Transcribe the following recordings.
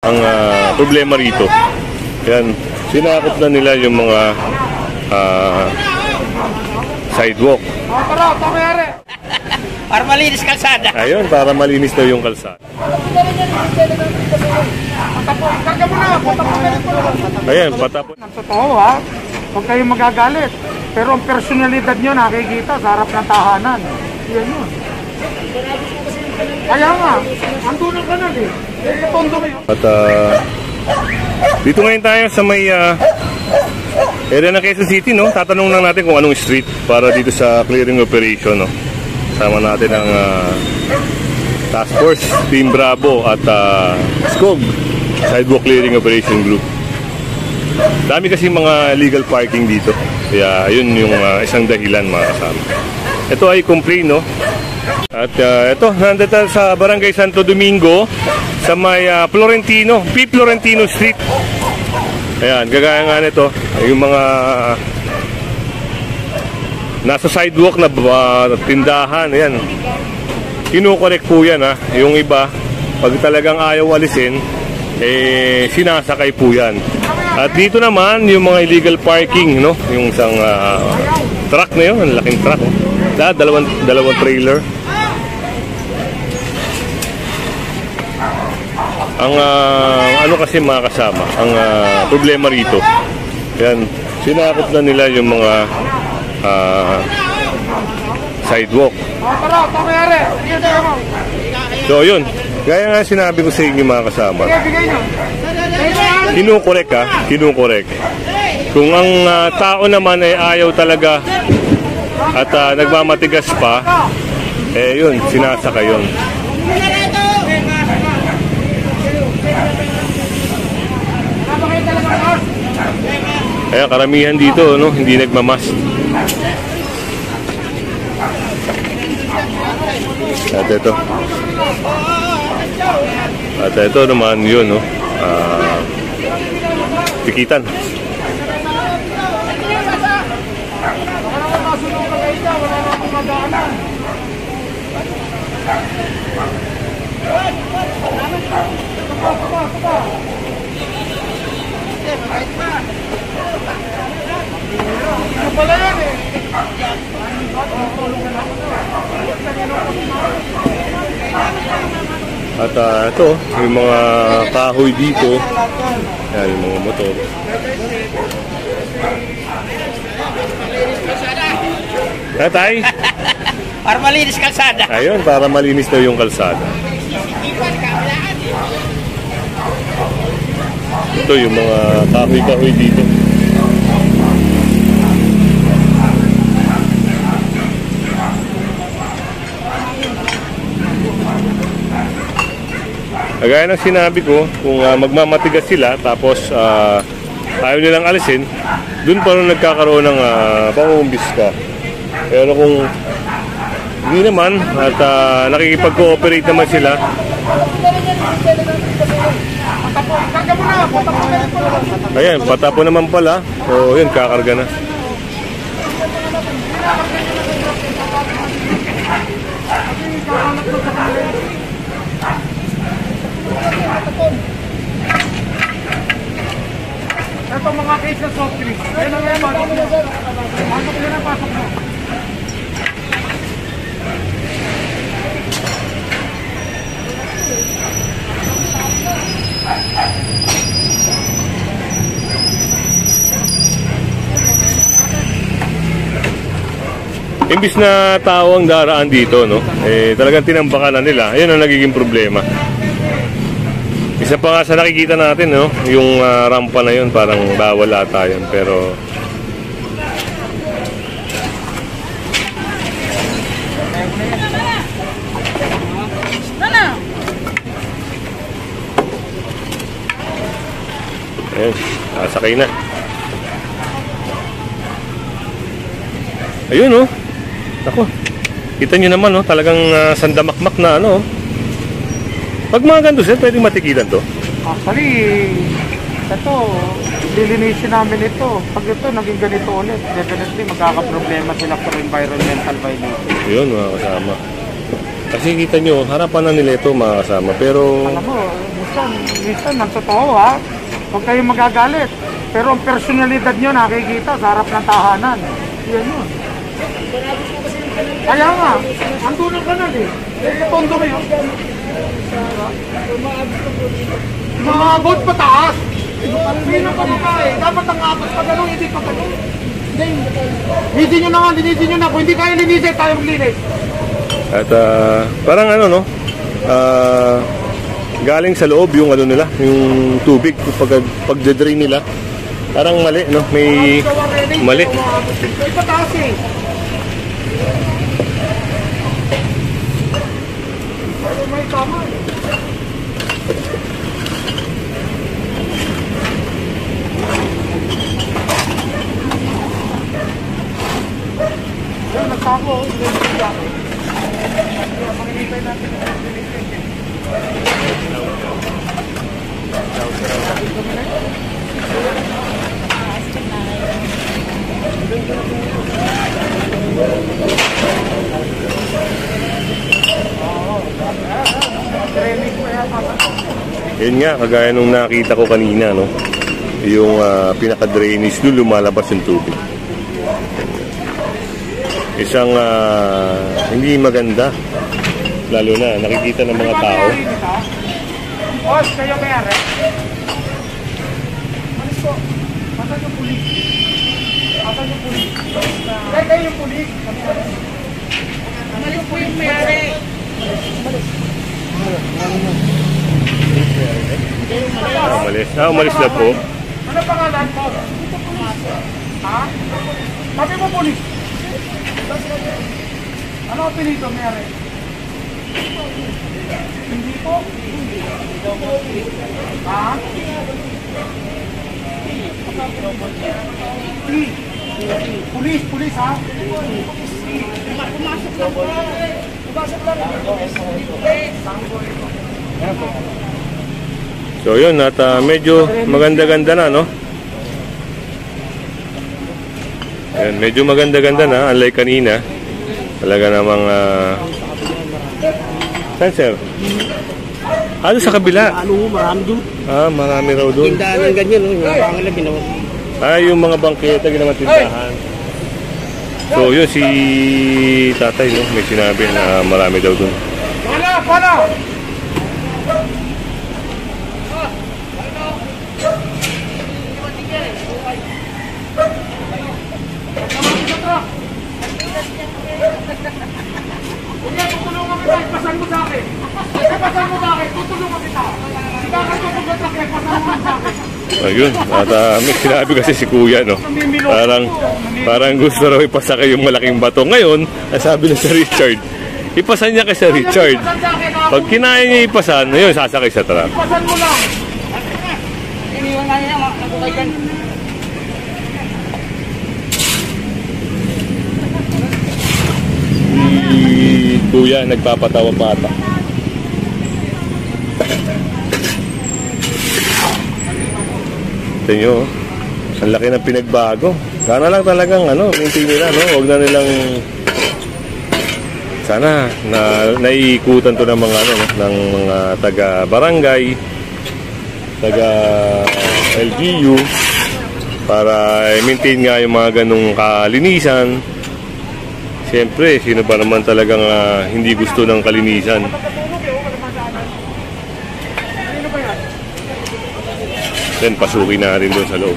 ang problema rito. Yan, sinakop na nila yung mga sidewalk. Para malinis kalsada. Ayun, para malinis daw yung kalsada. Ayan, patapon. Totoo ha, huwag kayong magagalit. Pero ang personalidad nyo nakikita sa harap ng tahanan. Yan yun. Kaya nga, andunan ka na eh. Tondo kayo. At dito ngayon tayo sa may area ng Quezon City, no? Tatanong lang natin kung anong street para dito sa clearing operation, no? Sama natin ang Task Force, Team Bravo at SCOG, Sidewalk Clearing Operation Group. Dami kasi mga legal parking dito. Kaya yun yung isang dahilan, mga kasama. Ito ay complaint, no? At ito, nandito sa Barangay Santo Domingo sa may Florentino, P. Florentino Street. Ayan, gagaya nga nito, yung mga nasa sidewalk na tindahan. Ayan, kinukorek po yan, ha. Yung iba, pag talagang ayaw alisin, sinasakay po yan. At dito naman, yung mga illegal parking, no? Yung isang truck na yun, ang laking truck, oh. Dalawang trailer. Ang ano kasi mga kasama, ang problema rito, yan, sinakop na nila yung mga sidewalk. So yun, gaya nga sinabi ko sa inyo, mga kasama, kinukorek, ha, kinukorek. Kung ang tao naman ay ayaw talaga at nagmamatigas pa, yun, sinasaka yun. Kaya karamihan dito, no, hindi nagmamask. At ito naman yun, no, tikitan. At ito, yung mga kahoy dito. Yan, yung mga motor. Tatay? Para malinis kalsada. Ayun, para malinis daw yung kalsada. Ito yung mga kahoy-kahoy dito. Kagaya ng sinabi ko, kung magmamatigas sila tapos ayaw nilang alisin, dun pa rin nagkakaroon ng pang-uumbiska. Pero kung hindi naman at nakikipag-cooperate naman sila, ayan, patapo naman pala. So yun, kakarga na. Ito mga case na soft drinks. Ayun ang ngayon, pasok mo. Pasok mo na, pasok mo. Imbis na tao ang daraan dito, no, talagang tinambakan na nila. Ayun ang nagiging problema. Isa pa nga sa nakikita natin, no, yung rampa na yun, parang bawal ata yun, pero ayun, sakay na. Ayun, no. Ako, kita nyo naman, no, talagang sandamakmak na, ano. Pag mga ganito sir, pwedeng matikilan to? Actually, ito, lilinisin namin ito. Pag ito, naging ganito ulit, definitely magkakaproblema sila for environmental violation. Yun, mga kasama. Kasi kita nyo, harapan na nila ito, mga kasama. Pero alam mo, minsan, ng totoo ha. Huwag kayong magagalit. Pero ang personalidad nyo nakikita sa harap ng tahanan. Yan yun. Kaya nga, andun ang kanal eh. Tondo mo yun. Maabot pataas. Hindi na pa makain. Dapat ang abot pa gano'n, hindi pa gano'n. Linisin nyo na nga, linisin nyo na. Kung hindi kayo linisin, tayo maglinis. At parang ano no, galing sa loob yung ano nila, yung tubig pag-drain nila. Parang mali no, may mali. May pataas eh. May tama eh. Nagtako, maghihintay natin. Yun nga, kagaya nung nakita ko kanina no, yung pinaka-drainage doon lumalabas yung tubig. Isang hindi maganda, lalo na nakikita ng mga tao. Boss, kayo mayari? Alis po. Asan yung pulis? Asan yung pulis? Kayo yung pulis. Umalis po yung mayari. Umalis. Umalis na po. Ano pangalan mo? Ha? Sabi mo pulis. Ano ang pinito, mayari? Hindi po. Ha? Pulis, pulis ha? Pumasok lang po. Pumasok lang. So yun, at medyo maganda-ganda na no. Ayan, medyo maganda-ganda na, unlike kanina. Talaga namang saan sir? Ano sa kabila? Ano, marami doon. Marami raw doon. Tindahan ng ganyan, no? Yung pangalan ginawa. Yung mga bangketa ginawa tindahan. So yun, si tatay no, may sinabi na marami daw doon. Pala! Tutulungan kita, ipasan mo sa akin. Ipasan mo sa akin, tutulungan kita. Ikakatutulog sa akin, ipasan mo sa akin. Ayun, at may sinabi kasi si kuya no, parang gusto raw ipasakay yung malaking bato. Ngayon, sabi na sa Richard, ipasan niya kay sa Richard. Pag kinaya niya ipasan, ayun, sasakay sa truck. Ipasan mo lang. Iniwan nga niya, nakukay yan. Kuya, nagpapatawa pa ata. Ito nyo, ang laki ng pinagbago. Sana lang talagang maintain nila, no? Huwag na nilang sana na naiikutan to ng mga ng mga taga-barangay, taga-LGU para i-maintain nga yung mga ganung kalinisan. Siyempre, sino ba naman talagang hindi gusto ng kalinisan? Then, pasukin natin doon sa loob.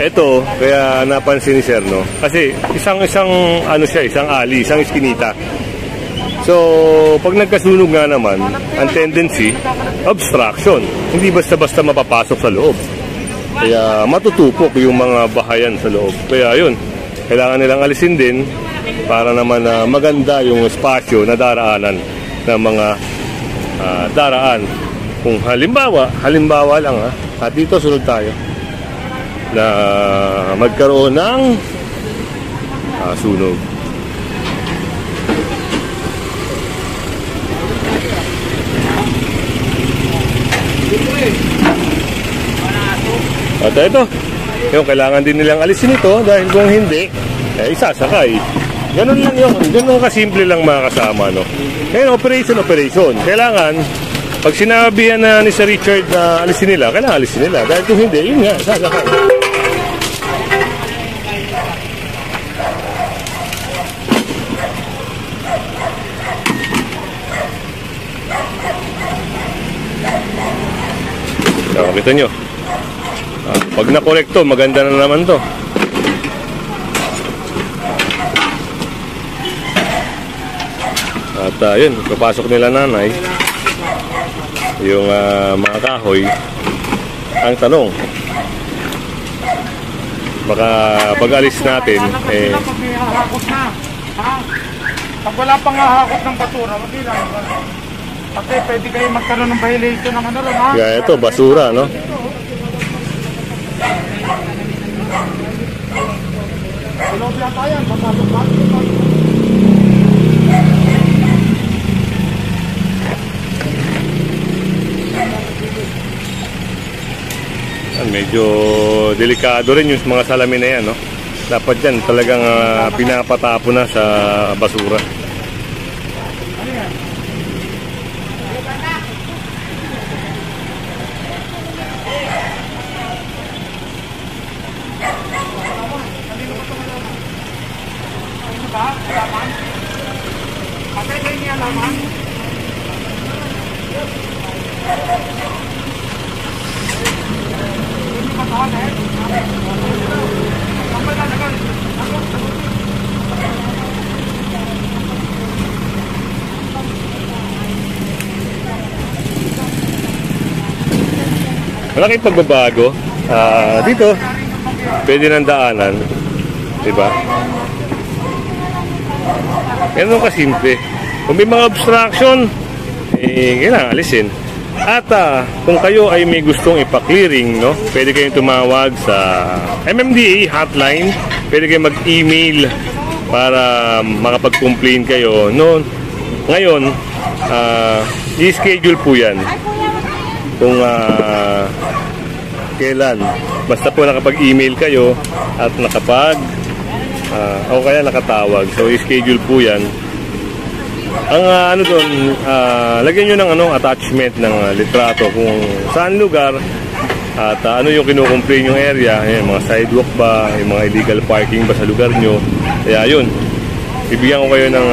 Ito, kaya napansin ni Sir, no? Kasi isang alley, isang iskinita. So, pag nagkasunog nga naman, ang tendency, obstruction. Hindi basta-basta mapapasok sa loob. Kaya matutupok yung mga bahayan sa loob. Kaya yun, kailangan nilang alisin din para naman maganda yung espasyo na daraanan ng mga daraan. Kung halimbawa lang at dito sunod tayo na magkaroon ng sunog. At ito, yung kailangan din nilang alisin ito dahil kung hindi, isasakay. Ganun lang yun. Ganun kasimple lang mga kasama, no? Ngayon, operation. Kailangan, pag sinabihan na ni Sir Richard na alisin nila, kailangan alisin nila. Dahil kung hindi, yun nga, sasakay. So, kita nyo. Pag na-collect to, maganda na naman to. At yun, papasok nila nanay yung mga kahoy. Ang tanong, baka pag-alis natin pag may hahakot na, ha? Pag wala pang hahakot ng basura, hindi lang. Kasi pwede kayo magkaroon ng violation ng ano rin, ha? kaya ito, basura, no? Silobya tayo, papasok ba? Medyo delikado rin yung mga salamin na yan, no? Dapat yan talagang pinapatapo na sa basura. Malaking pagbabago. Dito, pwede ng daanan. Diba? Ganun kasimple. Kung may mga obstruction, kailangan alisin. At kung kayo ay may gustong ipa-clearing, no, pwede kayong tumawag sa MMDA hotline. Pwede kayong mag-email para makapag-complain kayo. No, ngayon, i-schedule po yan. Kung kailan. Basta po nakapag-email kayo at o kaya nakatawag. So, i-schedule po yan. Ang ano doon, lagyan nyo ng attachment ng litrato kung saan lugar at ano yung kinukomplain yung area. Ayan, mga sidewalk ba, yung mga illegal parking ba sa lugar nyo. Kaya yun, bibigyan ko kayo ng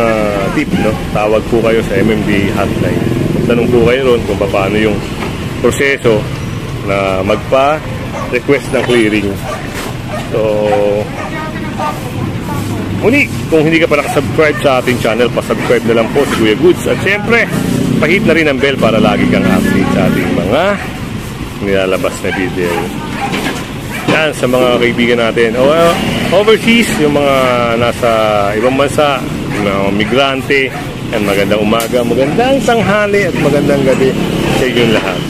tip, no? Tawag po kayo sa MMD hotline. Tanong po kayo ron kung paano yung proseso na magpa-request ng clearing. So, muli, kung hindi ka pa nakasubscribe sa ating channel, pasubscribe na lang po si Kuya Goods. At syempre, pahit na rin ang bell para lagi kang update sa ating mga nilalabas na video. Yan, sa mga kaibigan natin. Overseas, yung mga nasa ibang bansa, yung mga migrante. Yan, magandang umaga, magandang tanghali at magandang gabi sa inyong lahat.